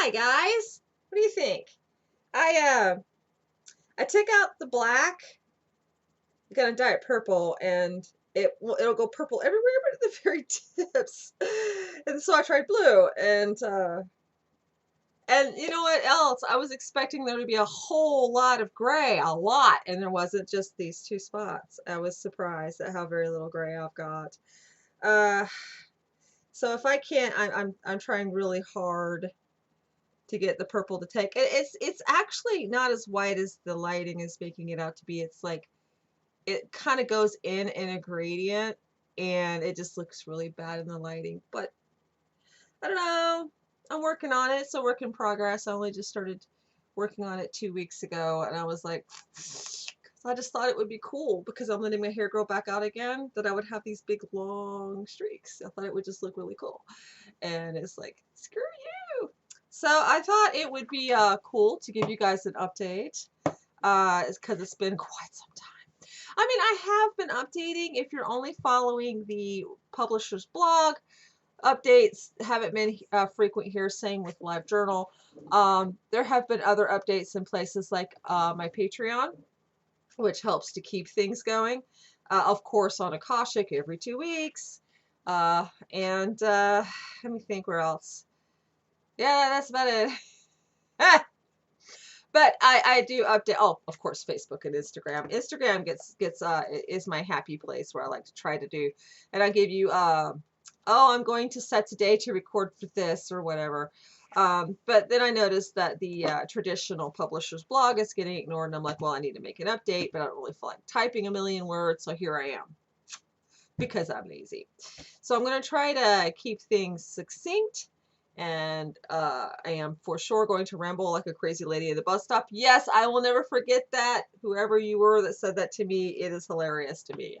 Hi guys, what do you think? I took out the black, gonna dye it purple, and it'll go purple everywhere but at the very tips. And so I tried blue, and you know what else? I was expecting there to be a whole lot of gray, a lot, and there wasn't, just these two spots. I was surprised at how very little gray I've got. Uh, so if I can't, I'm trying really hard to get the purple to take. It's actually not as white as the lighting is making it out to be. It's like it kind of goes in a gradient, and it just looks really bad in the lighting. But I don't know. I'm working on it. It's a work in progress. I only just started working on it 2 weeks ago, and I was like, I just thought it would be cool because I'm letting my hair grow back out again, that I would have these big long streaks. I thought it would just look really cool. And it's like, screw you. So I thought it would be cool to give you guys an update, because it's been quite some time. I mean, I have been updating. If you're only following the publisher's blog, updates haven't been frequent here, same with LiveJournal. There have been other updates in places like my Patreon, which helps to keep things going. Of course, on Akashik every 2 weeks. And let me think where else. Yeah, that's about it. But I do update. Oh, of course, Facebook and Instagram. Instagram is my happy place where I like to try to do, and I give you oh, I'm going to set today to record for this or whatever. But then I noticed that the traditional publisher's blog is getting ignored, and I'm like, well, I need to make an update, but I don't really feel like typing a million words, so here I am because I'm lazy. So I'm going to try to keep things succinct. And I am for sure going to ramble like a crazy lady at the bus stop. Yes, I will never forget that. Whoever you were that said that to me, it is hilarious to me.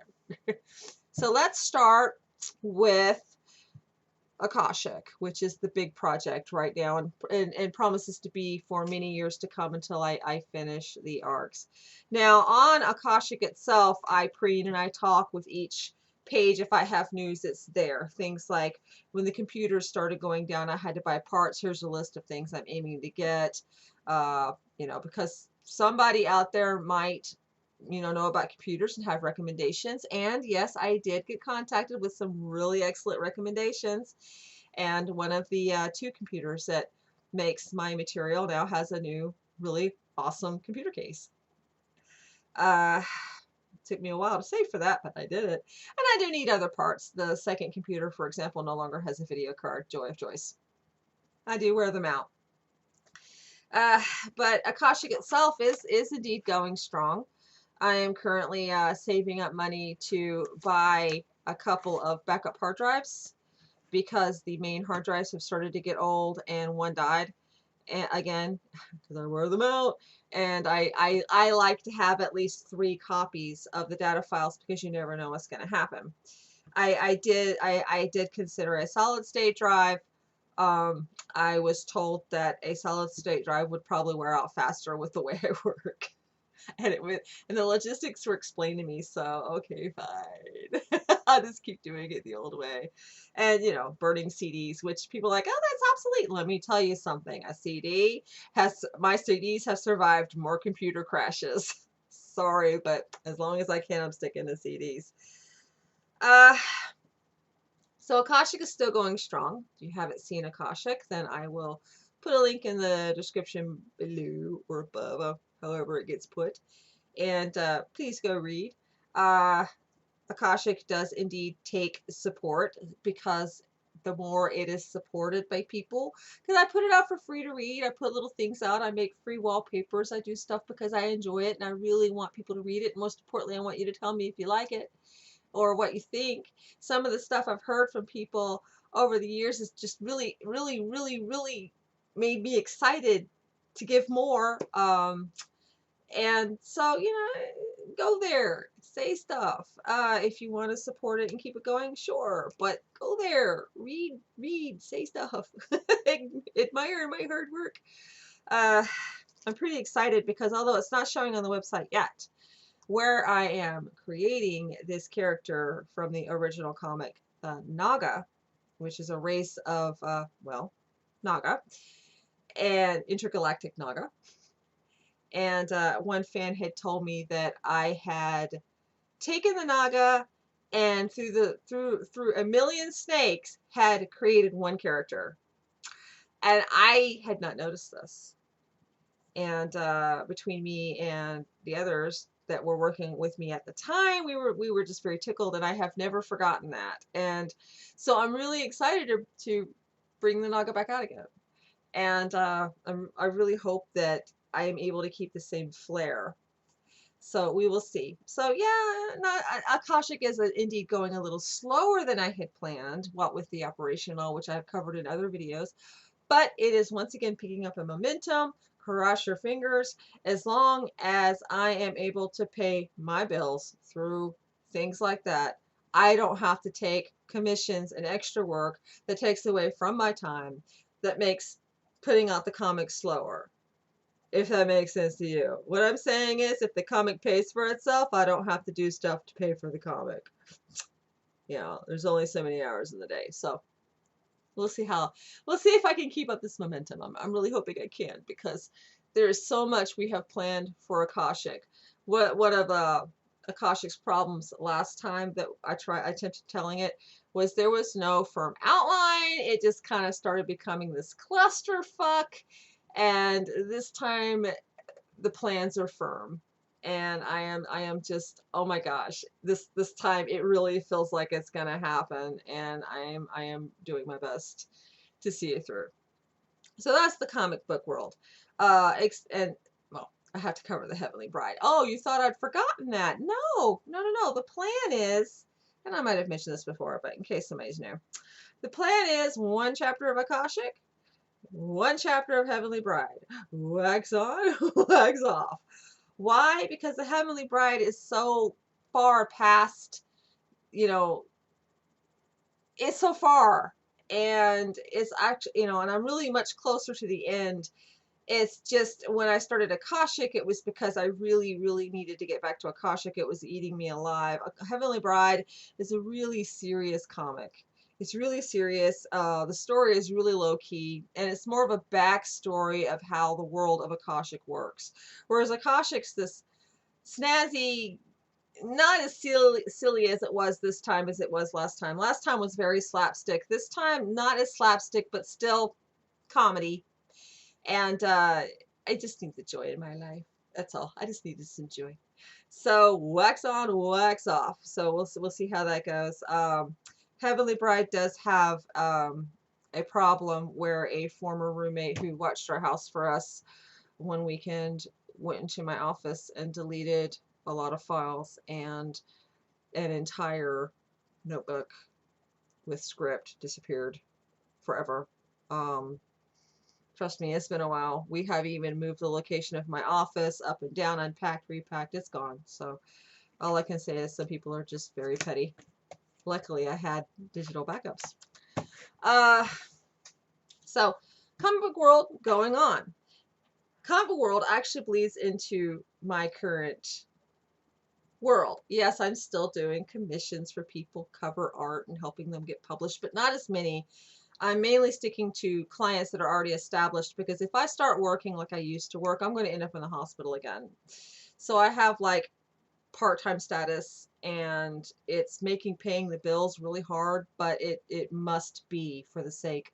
So let's start with Akashik, which is the big project right now, and promises to be for many years to come until I finish the arcs. Now, on Akashik itself, I preen and I talk with each page. If I have news, it's there. Things like when the computers started going down, I had to buy parts. Here's a list of things I'm aiming to get. Because somebody out there might know about computers and have recommendations. And yes, I did get contacted with some really excellent recommendations. And one of the two computers that makes my material now has a new, really awesome computer case. Took me a while to save for that, but I did it. And I do need other parts. The second computer, for example, no longer has a video card. Joy of joys. I do wear them out. But Akashik itself is indeed going strong. I am currently saving up money to buy a couple of backup hard drives because the main hard drives have started to get old, and one died. And again, because I wear them out, and I like to have at least 3 copies of the data files because you never know what's going to happen. I did consider a solid state drive. I was told that a solid state drive would probably wear out faster with the way I work. And the logistics were explained to me, so okay, fine. I'll just keep doing it the old way. And burning CDs, which people are like, oh, that's obsolete. Let me tell you something. My CDs have survived more computer crashes. Sorry, but as long as I can, I'm sticking to CDs. So Akashik is still going strong. If you haven't seen Akashik, then I will put a link in the description below or above, however it gets put. And please go read. Akashik does indeed take support, because the more it is supported by people, because I put it out for free to read. I put little things out. I make free wallpapers. I do stuff because I enjoy it and I really want people to read it. And most importantly, I want you to tell me if you like it or what you think. Some of the stuff I've heard from people over the years has just really, really, really, really made me excited to give more. And so, go there, say stuff. If you want to support it and keep it going, sure. But go there, read, say stuff. Admire my hard work. I'm pretty excited because although it's not showing on the website yet, where I am creating this character from the original comic, Naga, which is a race of, Naga. and intergalactic naga. And one fan had told me that I had taken the naga and through a million snakes had created one character. And I had not noticed this. And between me and the others that were working with me at the time, we were just very tickled, and I have never forgotten that. And so I'm really excited to bring the naga back out again. And I really hope that I am able to keep the same flair. So we will see. So yeah, not, Akashik is indeed going a little slower than I had planned, what with the operational, which I've covered in other videos. But it is once again picking up a momentum. Cross your fingers. As long as I am able to pay my bills through things like that, I don't have to take commissions and extra work that takes away from my time, that makes putting out the comic slower, if that makes sense to you. What I'm saying is, if the comic pays for itself, I don't have to do stuff to pay for the comic. You know, there's only so many hours in the day. So we'll see if I can keep up this momentum. I'm really hoping I can, because there is so much we have planned for Akashic. What of Akashic's problems last time that I attempted telling it was there was no firm outline. It just kind of started becoming this clusterfuck. And this time the plans are firm. And I am just, oh my gosh, this time it really feels like it's gonna happen, and I am doing my best to see it through. So that's the comic book world. And well, I have to cover the Heavenly Bride. Oh, you thought I'd forgotten that? No, no, no, no. The plan is, and I might have mentioned this before, but in case somebody's new, the plan is one chapter of Akashic, one chapter of Heavenly Bride. Wax on, wax off. Why? Because the Heavenly Bride is so far past, you know, it's so far. And it's actually, and I'm really much closer to the end. It's just when I started Akashic, it was because I really, really needed to get back to Akashic. It was eating me alive. Heavenly Bride is a really serious comic. It's really serious. The story is really low key, and it's more of a backstory of how the world of Akashic works. Whereas Akashic's this snazzy, not as silly as it was this time as it was last time. Last time was very slapstick. This time, not as slapstick, but still comedy. And I just need the joy in my life. That's all. I just needed some joy. So wax on, wax off. So we'll see how that goes. Heavenly Bride does have a problem where a former roommate who watched our house for us one weekend went into my office and deleted a lot of files, and an entire notebook with script disappeared forever. Trust me, it's been a while. We have even moved the location of my office up and down, unpacked, repacked. It's gone. So all I can say is some people are just very petty. Luckily, I had digital backups. So comic book world going on. Comic book world actually bleeds into my current world. Yes, I'm still doing commissions for people, cover art, and helping them get published, but not as many. I'm mainly sticking to clients that are already established, because if I start working like I used to work, I'm going to end up in the hospital again. So I have like part-time status, and it's making paying the bills really hard, but it must be for the sake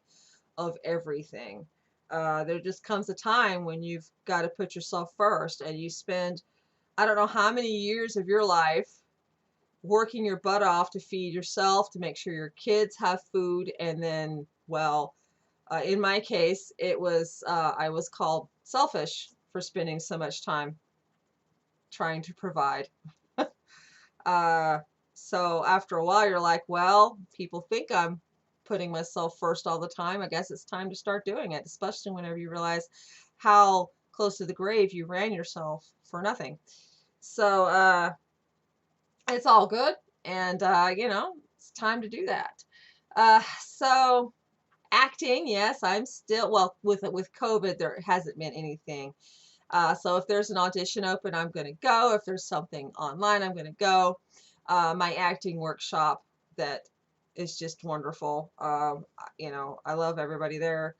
of everything. There just comes a time when you've got to put yourself first, and you spend, I don't know how many years of your life working your butt off to feed yourself, to make sure your kids have food, and then, well, in my case, it was I was called selfish for spending so much time trying to provide. So after a while, you're like, well, people think I'm putting myself first all the time. I guess it's time to start doing it, especially whenever you realize how close to the grave you ran yourself for nothing. So it's all good, and it's time to do that. So acting, yes, I'm still, well, with COVID, there hasn't been anything. So if there's an audition open, I'm going to go. If there's something online, I'm going to go. My acting workshop that is just wonderful. I love everybody there.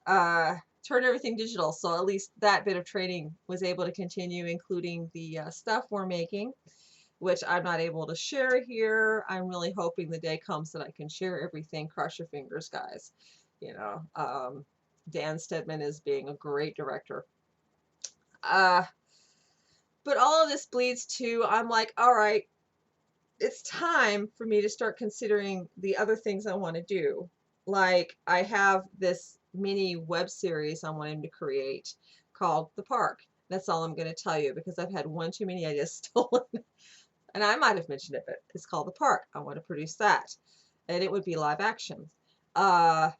uh, turn everything digital. So at least that bit of training was able to continue, including the stuff we're making, which I'm not able to share here. I'm really hoping the day comes that I can share everything. Cross your fingers, guys. You know, Dan Stedman is being a great director. Uh, but all of this bleeds to, I'm like, all right, it's time for me to start considering the other things I want to do. Like, I have this mini web series I'm wanting to create called The Park. That's all I'm going to tell you because I've had one too many ideas stolen. And I might have mentioned it, but it's called The Park. I want to produce that. And it would be live action. I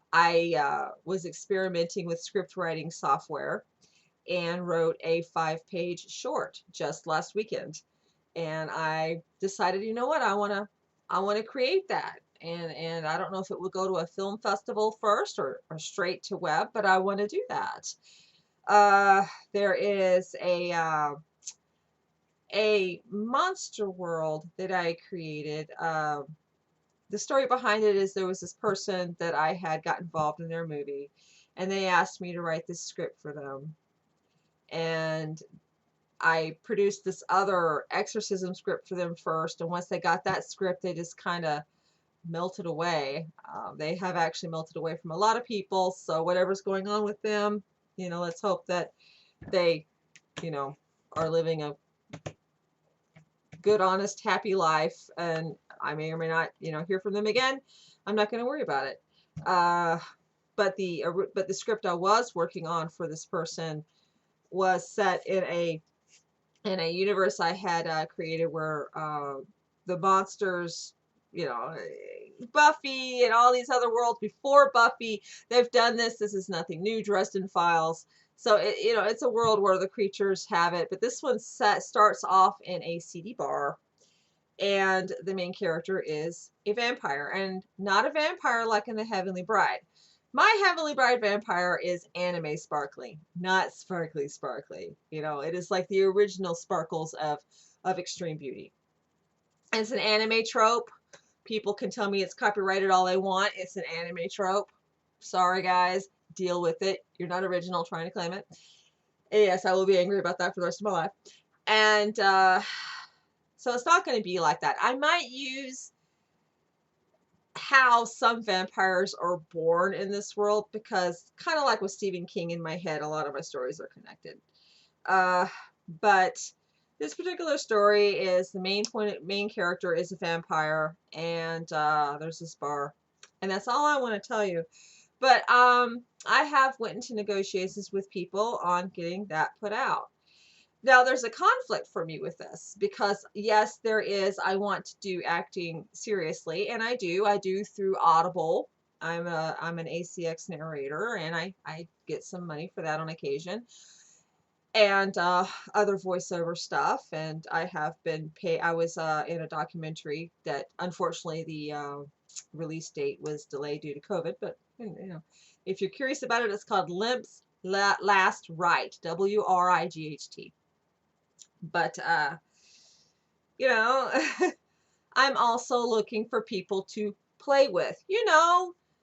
was experimenting with script writing software and wrote a 5-page short just last weekend. And I decided, you know what, I want to create that. And I don't know if it would go to a film festival first or straight to web, but I want to do that. There is a monster world that I created. The story behind it is there was this person that I had got involved in their movie, and they asked me to write this script for them. And I produced this other exorcism script for them first, and once they got that script, they just kind of melted away. They have actually melted away from a lot of people, so whatever's going on with them, let's hope that they, are living a good, honest, happy life, and I may or may not, hear from them again. I'm not going to worry about it. But the script I was working on for this person was set in a universe I had created where the monsters, Buffy and all these other worlds before Buffy, they've done this. This is nothing new. Dresden Files. So it's a world where the creatures have it, but this one starts off in a seedy bar, and the main character is a vampire, and not a vampire like in The Heavenly Bride. My Heavenly Bride vampire is anime sparkly, not sparkly sparkly. It is like the original sparkles of extreme beauty. And it's an anime trope. People can tell me it's copyrighted all they want. It's an anime trope. Sorry, guys. Deal with it. You're not original trying to claim it. And yes, I will be angry about that for the rest of my life. And so it's not going to be like that. I might use how some vampires are born in this world, because kind of like with Stephen King in my head, a lot of my stories are connected. But this particular story is the main character is a vampire, and there's this bar, and that's all I want to tell you. But I have went into negotiations with people on getting that put out. Now, there's a conflict for me with this because, yes, there is. I want to do acting seriously, and I do. I do through Audible. I'm an ACX narrator, and I get some money for that on occasion, and other voiceover stuff. And I have been paid. I was in a documentary that unfortunately the release date was delayed due to COVID. But if you're curious about it, it's called Limp's Last Right, WRIGHT. But I'm also looking for people to play with,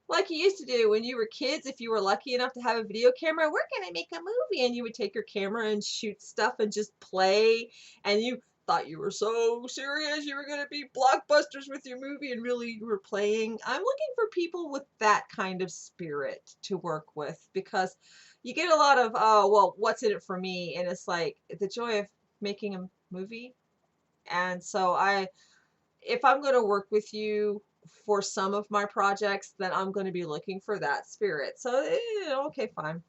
like you used to do when you were kids. If you were lucky enough to have a video camera, we're going to make a movie, and you would take your camera and shoot stuff and just play, and you thought you were so serious, you were going to be blockbusters with your movie, and really you were playing. I'm looking for people with that kind of spirit to work with, because you get a lot of, oh, well, what's in it for me? And it's like the joy of making a movie. And so if I'm going to work with you for some of my projects, then I'm going to be looking for that spirit. So, okay, fine.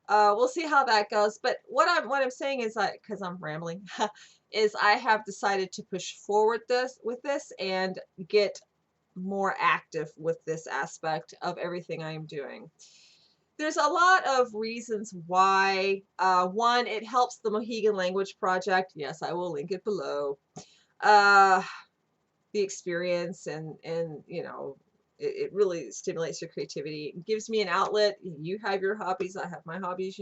We'll see how that goes. But what I'm saying is, because I'm rambling, is I have decided to push forward with this and get more active with this aspect of everything I am doing. There's a lot of reasons why. One, it helps the Mohegan Language Project. Yes, I will link it below. The experience, and it really stimulates your creativity. It gives me an outlet. You have your hobbies, I have my hobbies.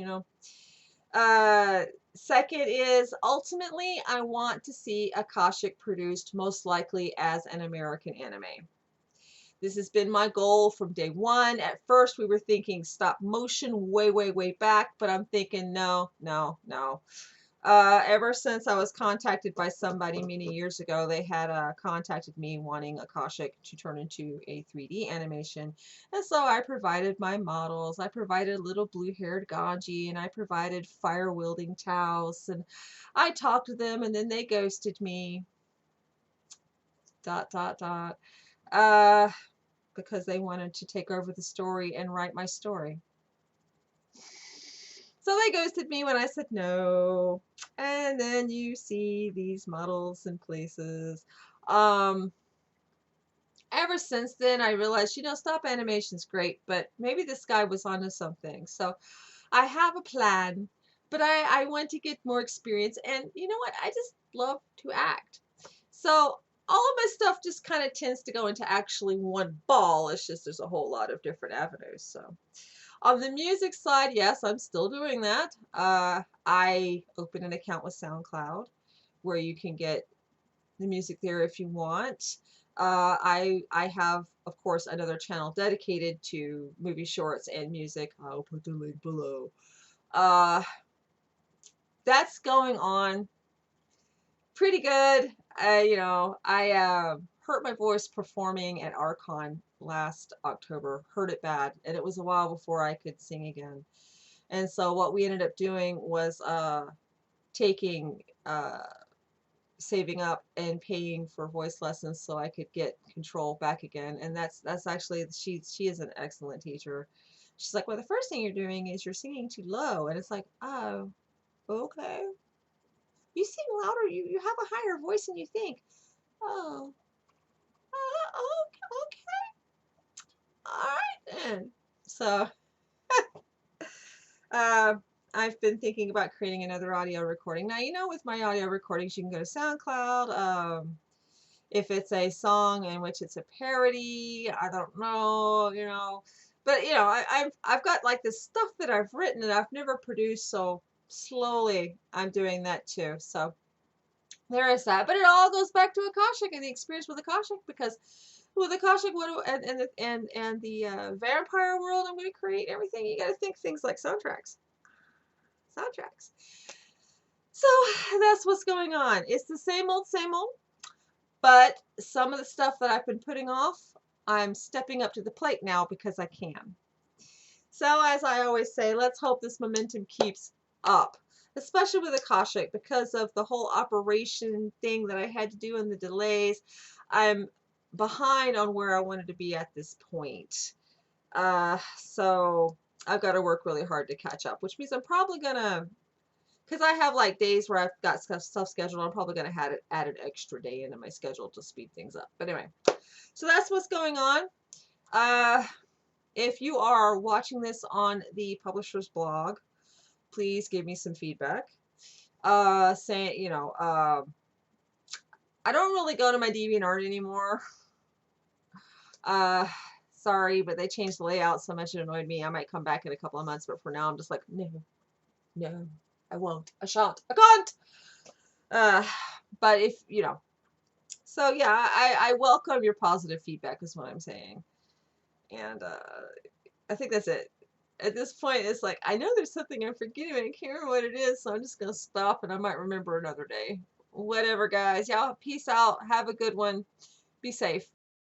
Second is, ultimately, I want to see Akashik produced most likely as an American anime. This has been my goal from day one. At first, we were thinking stop motion way, way, way back, but I'm thinking no, no, no. Ever since I was contacted by somebody many years ago, they had contacted me wanting Akashik to turn into a 3D animation. And so I provided my models. I provided little blue-haired Ganji, and I provided fire-wielding Taos. And I talked to them, and then they ghosted me. Dot, dot, dot. Uh, because they wanted to take over the story and write my story. So they ghosted me when I said no. And then you see these models in places. Um, Ever since then, I realized, stop animation's great, but maybe this guy was onto something. So I have a plan, but I want to get more experience. And you know what? I just love to act. So all of my stuff just kind of tends to go into actually one ball. It's just there's a whole lot of different avenues. So on the music side, yes, I'm still doing that. I opened an account with SoundCloud where you can get the music there if you want. I have, of course, another channel dedicated to movie shorts and music. I'll put the link below. Uh, that's going on pretty good. I hurt my voice performing at Archon last October. Hurt it bad, and it was a while before I could sing again. And so what we ended up doing was taking saving up and paying for voice lessons so I could get control back again. And that's actually she is an excellent teacher. She's like, well, the first thing you're doing is you're singing too low, and it's like, oh, okay. You sing louder. You have a higher voice than you think. Oh, okay, all right then. So, uh, I've been thinking about creating another audio recording. Now, with my audio recordings, you can go to SoundCloud. If it's a song in which it's a parody, I don't know. But I've got like this stuff that I've written and I've never produced, so slowly I'm doing that too. So there is that. But it all goes back to Akashic and the experience with Akashic, because with Akashic, and the vampire world I'm going to create, everything, you got to think things like soundtracks. So that's what's going on. It's the same old, but some of the stuff that I've been putting off, I'm stepping up to the plate now because I can. So as I always say, let's hope this momentum keeps up, especially with Akashic, because of the whole operation thing that I had to do and the delays. I'm behind on where I wanted to be at this point. So I've got to work really hard to catch up, which means I'm probably gonna, because I have like days where I've got stuff scheduled, I'm probably going to add an extra day into my schedule to speed things up. But anyway, so that's what's going on. If you are watching this on the publisher's blog, please give me some feedback. Saying, I don't really go to my DeviantArt anymore. Sorry, but they changed the layout so much it annoyed me. I might come back in a couple of months, but for now I'm just like, no, I won't. I shan't. I can't. But if, so yeah, I welcome your positive feedback is what I'm saying. And I think that's it. At this point, it's like, I know there's something I'm forgetting. I can't remember what it is, so I'm just going to stop and I might remember another day. Whatever, guys. Y'all, peace out. Have a good one. Be safe.